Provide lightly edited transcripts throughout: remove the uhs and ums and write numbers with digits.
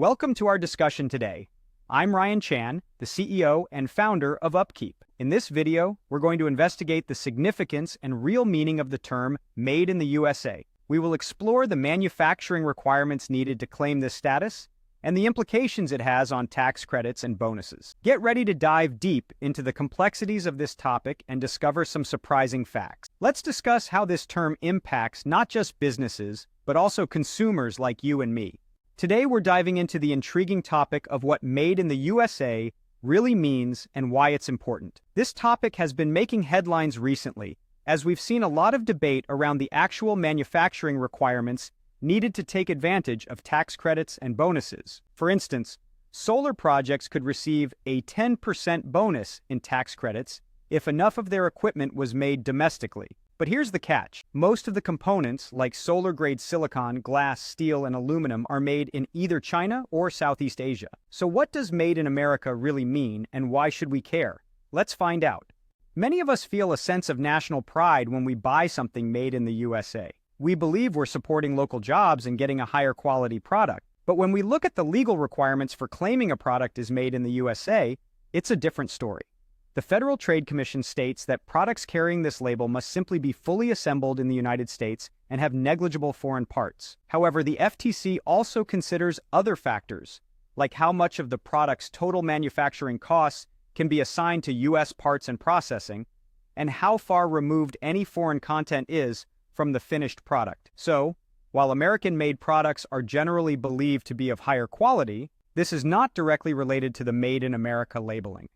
Welcome to our discussion today. I'm Ryan Chan, the CEO and founder of UpKeep. In this video, we're going to investigate the significance and real meaning of the term made in the USA. We will explore the manufacturing requirements needed to claim this status and the implications it has on tax credits and bonuses. Get ready to dive deep into the complexities of this topic and discover some surprising facts. Let's discuss how this term impacts not just businesses, but also consumers like you and me. Today, we're diving into the intriguing topic of what made in the USA really means and why it's important. This topic has been making headlines recently, as we've seen a lot of debate around the actual manufacturing requirements needed to take advantage of tax credits and bonuses. For instance, solar projects could receive a 10% bonus in tax credits if enough of their equipment was made domestically. But here's the catch. Most of the components, like solar-grade silicon, glass, steel, and aluminum, are made in either China or Southeast Asia. So what does Made in America really mean, and why should we care? Let's find out. Many of us feel a sense of national pride when we buy something made in the USA. We believe we're supporting local jobs and getting a higher quality product. But when we look at the legal requirements for claiming a product is made in the USA, it's a different story. The Federal Trade Commission states that products carrying this label must simply be fully assembled in the United States and have negligible foreign parts. However, the FTC also considers other factors, like how much of the product's total manufacturing costs can be assigned to U.S. parts and processing, and how far removed any foreign content is from the finished product. So, while American-made products are generally believed to be of higher quality, this is not directly related to the Made in America labeling.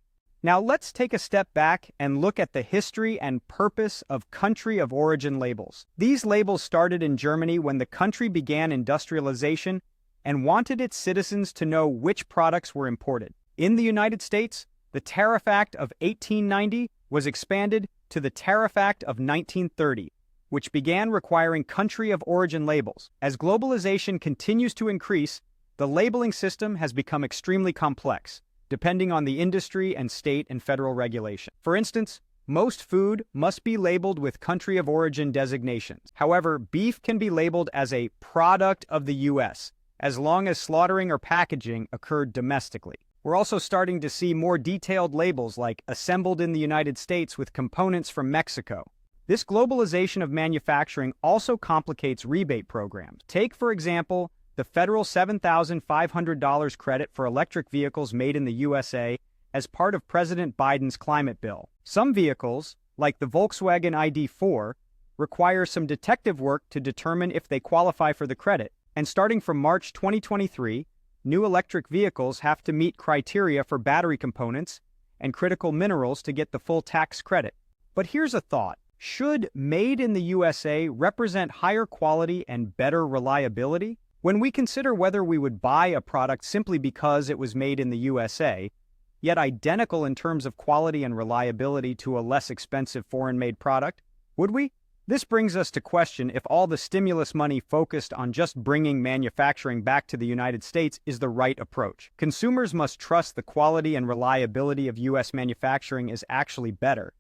Now let's take a step back and look at the history and purpose of country of origin labels. These labels started in Germany when the country began industrialization and wanted its citizens to know which products were imported. In the United States, the Tariff Act of 1890 was expanded to the Tariff Act of 1930, which began requiring country of origin labels. As globalization continues to increase, the labeling system has become extremely complex, depending on the industry and state and federal regulation. For instance, most food must be labeled with country of origin designations. However, beef can be labeled as a product of the U.S., as long as slaughtering or packaging occurred domestically. We're also starting to see more detailed labels like assembled in the United States with components from Mexico. This globalization of manufacturing also complicates rebate programs. Take, for example, the federal $7,500 credit for electric vehicles made in the USA as part of President Biden's climate bill. Some vehicles, like the Volkswagen ID.4, require some detective work to determine if they qualify for the credit. And starting from March 2023, new electric vehicles have to meet criteria for battery components and critical minerals to get the full tax credit. But here's a thought. Should Made in the USA represent higher quality and better reliability? When we consider whether we would buy a product simply because it was made in the USA, yet identical in terms of quality and reliability to a less expensive foreign-made product, would we? This brings us to question if all the stimulus money focused on just bringing manufacturing back to the United States is the right approach. Consumers must trust the quality and reliability of U.S. manufacturing is actually better,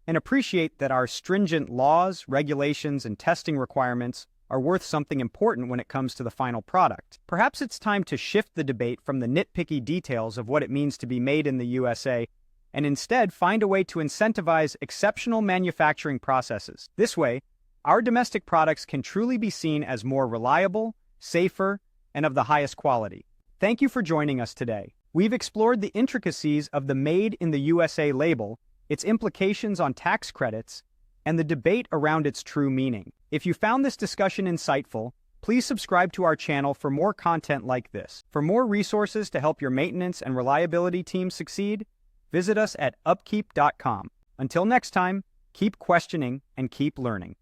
and appreciate that our stringent laws, regulations, and testing requirements are worth something important when it comes to the final product. Perhaps it's time to shift the debate from the nitpicky details of what it means to be made in the USA and instead find a way to incentivize exceptional manufacturing processes. This way, our domestic products can truly be seen as more reliable, safer, and of the highest quality. Thank you for joining us today. We've explored the intricacies of the Made in the USA label, its implications on tax credits, and the debate around its true meaning. If you found this discussion insightful, please subscribe to our channel for more content like this. For more resources to help your maintenance and reliability team succeed, visit us at upkeep.com. Until next time, keep questioning and keep learning.